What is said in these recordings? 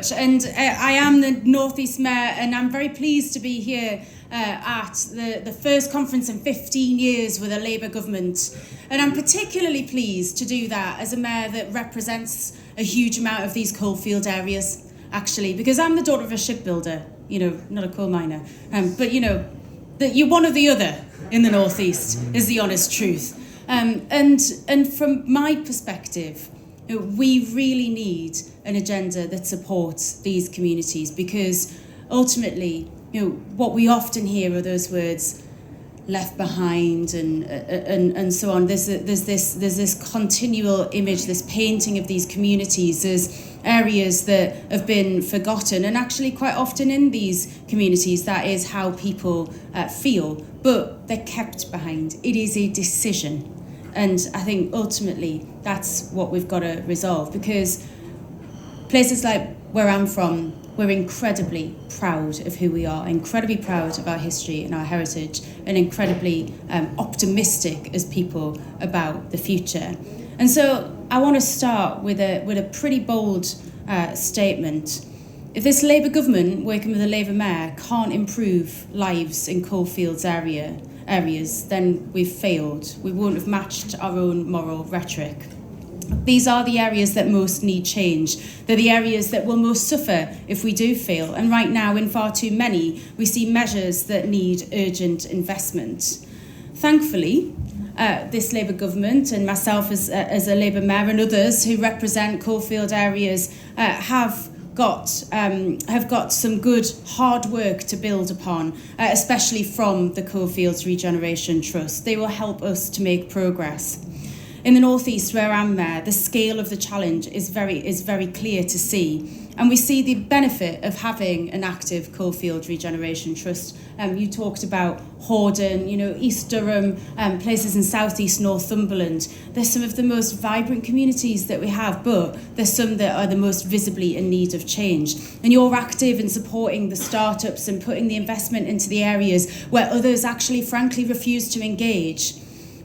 And I am the North East Mayor, and I'm very pleased to be here at the first conference in 15 years with a Labour government. And I'm particularly pleased to do that as a mayor that represents a huge amount of these coalfield areas, actually, because I'm the daughter of a shipbuilder, not a coal miner. But that you're one or the other in the North East is the honest truth. And from my perspective, we really need an agenda that supports these communities, because ultimately, what we often hear are those words left behind and so on. There's this continual image, this painting of these communities as areas that have been forgotten, and actually quite often in these communities that is how people feel, but they're kept behind. It is a decision. And I think ultimately that's what we've got to resolve, because places like where I'm from, we're incredibly proud of who we are, incredibly proud of our history and our heritage, and incredibly optimistic as people about the future. And so I want to start with a pretty bold statement. If this Labour government, working with a Labour mayor, can't improve lives in Coalfields areas, then we've failed. We won't have matched our own moral rhetoric. These are the areas that most need change. They're the areas that will most suffer if we do fail. And right now, in far too many, we see measures that need urgent investment. Thankfully, this Labour government and myself as a Labour mayor and others who represent coalfield areas have got some good hard work to build upon, especially from the Coalfields Regeneration Trust. They will help us to make progress. In the North East, where I'm mayor, the scale of the challenge is very clear to see. And we see the benefit of having an active Coalfield Regeneration Trust. You talked about Hordern, East Durham, places in South East Northumberland. They're some of the most vibrant communities that we have, but there's some that are the most visibly in need of change. And you're active in supporting the startups and putting the investment into the areas where others actually, frankly, refuse to engage.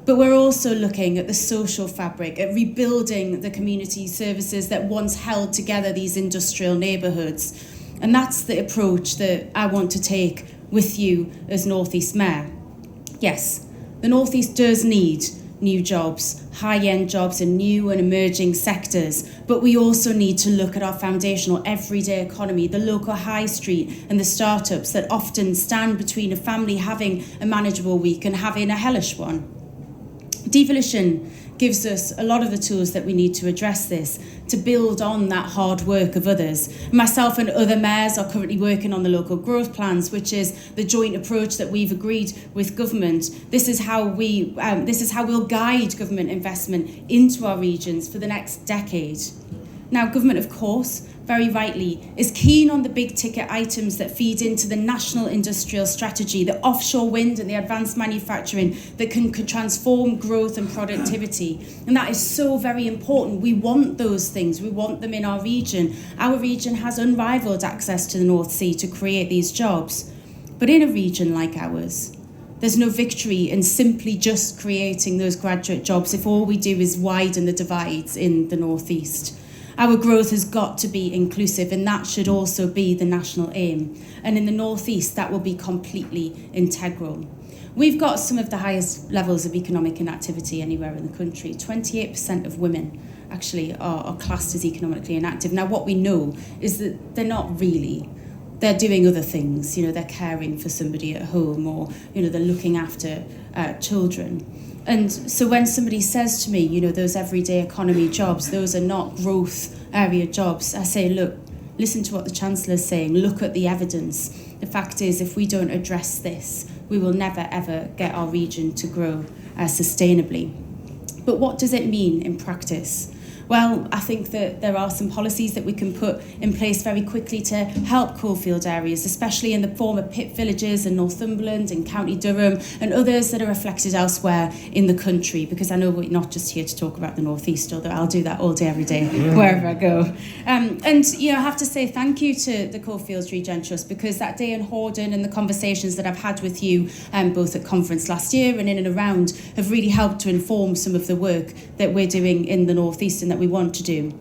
But we're also looking at the social fabric, at rebuilding the community services that once held together these industrial neighbourhoods. And that's the approach that I want to take with you as North East Mayor. Yes, the North East does need new jobs, high-end jobs in new and emerging sectors, but we also need to look at our foundational everyday economy, the local high street and the startups that often stand between a family having a manageable week and having a hellish one. Devolution gives us a lot of the tools that we need to address this, to build on that hard work of others. Myself and other mayors are currently working on the local growth plans, which is the joint approach that we've agreed with government. This is how we'll guide government investment into our regions for the next decade. Now, government, of course, very rightly, is keen on the big ticket items that feed into the national industrial strategy, the offshore wind and the advanced manufacturing that can transform growth and productivity. And that is so very important. We want those things. We want them in our region. Our region has unrivaled access to the North Sea to create these jobs. But in a region like ours, there's no victory in simply just creating those graduate jobs if all we do is widen the divides in the North East. Our growth has got to be inclusive, and that should also be the national aim. And in the North East, that will be completely integral. We've got some of the highest levels of economic inactivity anywhere in the country. 28% of women actually are classed as economically inactive. Now, what we know is that they're not really. They're doing other things. They're caring for somebody at home, or, they're looking after children. And so when somebody says to me, those everyday economy jobs, those are not growth area jobs, I say, look, listen to what the Chancellor's saying, look at the evidence. The fact is, if we don't address this, we will never, ever get our region to grow sustainably. But what does it mean in practice? Well, I think that there are some policies that we can put in place very quickly to help coalfield areas, especially in the former pit villages in Northumberland and County Durham and others that are reflected elsewhere in the country, because I know we're not just here to talk about the North East, although I'll do that all day, every day, wherever I go. And I have to say thank you to the Coalfields Regen Trust, because that day in Hordern and the conversations that I've had with you, both at conference last year and in and around, have really helped to inform some of the work that we're doing in the North East and that we want to do.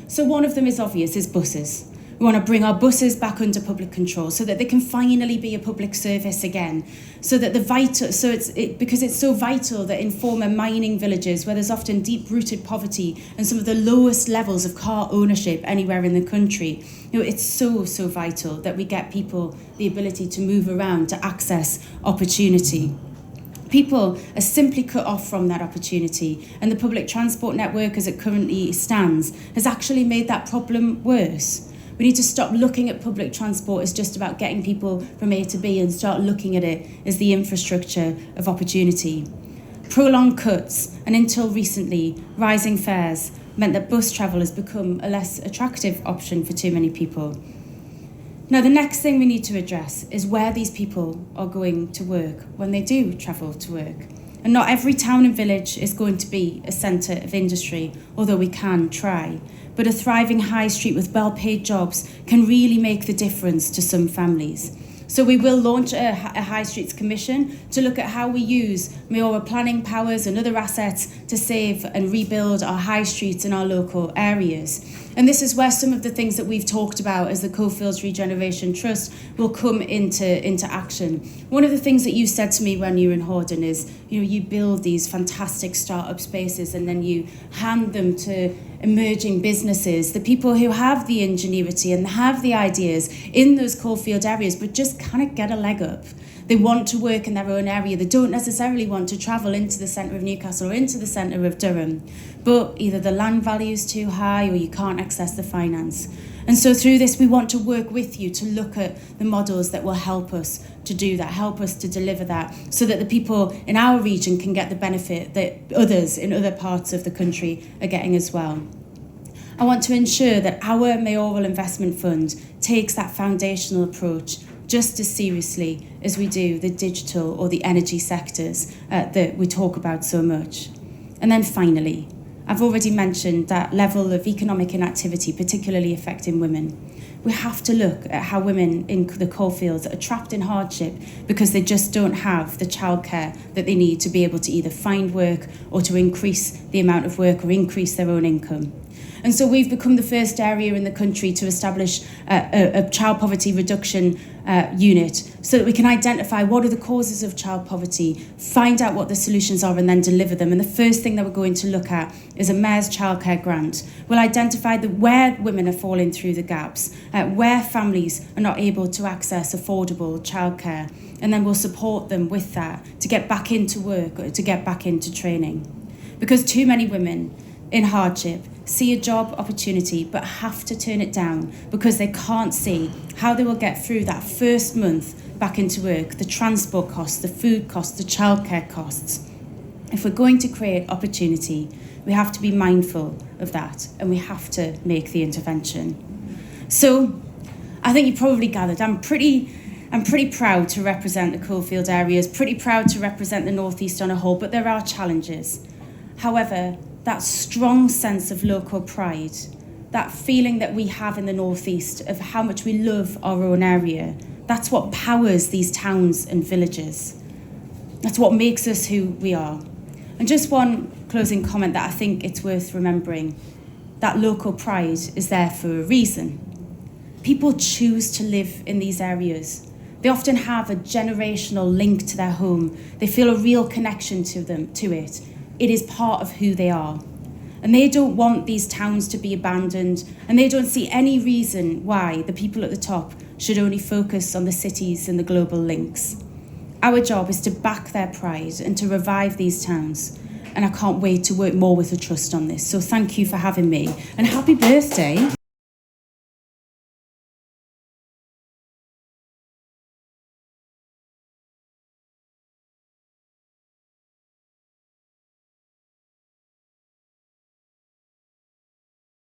So one of them is obvious, is buses. We want to bring our buses back under public control so that they can finally be a public service again. Because it's so vital that in former mining villages where there's often deep-rooted poverty and some of the lowest levels of car ownership anywhere in the country, it's so vital that we get people the ability to move around, to access opportunity. People are simply cut off from that opportunity, and the public transport network as it currently stands has actually made that problem worse. We need to stop looking at public transport as just about getting people from A to B and start looking at it as the infrastructure of opportunity. Prolonged cuts and until recently rising fares meant that bus travel has become a less attractive option for too many people. Now, the next thing we need to address is where these people are going to work when they do travel to work. And not every town and village is going to be a centre of industry, although we can try. But a thriving high street with well-paid jobs can really make the difference to some families. So we will launch a High Streets Commission to look at how we use mayoral planning powers and other assets to save and rebuild our high streets in our local areas. And this is where some of the things that we've talked about as the Coalfields Regeneration Trust will come into action. One of the things that you said to me when you were in Horden is, you build these fantastic startup spaces and then you hand them to emerging businesses, the people who have the ingenuity and have the ideas in those coalfield areas, but just kind of get a leg up. They want to work in their own area. They don't necessarily want to travel into the centre of Newcastle or into the centre of Durham, but either the land value is too high or you can't access the finance. And so through this, we want to work with you to look at the models that will help us to do that, help us to deliver that, so that the people in our region can get the benefit that others in other parts of the country are getting as well. I want to ensure that our mayoral investment fund takes that foundational approach just as seriously as we do the digital or the energy sectors that we talk about so much. And then finally, I've already mentioned that level of economic inactivity, particularly affecting women. We have to look at how women in the coalfields are trapped in hardship because they just don't have the childcare that they need to be able to either find work or to increase the amount of work or increase their own income. And so we've become the first area in the country to establish a child poverty reduction unit so that we can identify what are the causes of child poverty, find out what the solutions are and then deliver them. And the first thing that we're going to look at is a Mayor's Childcare Grant. We'll identify where women are falling through the gaps, where families are not able to access affordable childcare, and then we'll support them with that to get back into work or to get back into training. Because too many women in hardship see a job opportunity but have to turn it down because they can't see how they will get through that first month back into work, the transport costs, the food costs, the childcare costs. If we're going to create opportunity, we have to be mindful of that and we have to make the intervention. So I think you probably gathered I'm pretty proud to represent the coalfield areas, pretty proud to represent the North East on a whole, but there are challenges. However, that strong sense of local pride, that feeling that we have in the North East of how much we love our own area, that's what powers these towns and villages. That's what makes us who we are. And just one closing comment that I think it's worth remembering, that local pride is there for a reason. People choose to live in these areas. They often have a generational link to their home. They feel a real connection to it. It is part of who they are. And they don't want these towns to be abandoned, and they don't see any reason why the people at the top should only focus on the cities and the global links. Our job is to back their pride and to revive these towns. And I can't wait to work more with the Trust on this. So thank you for having me, and happy birthday.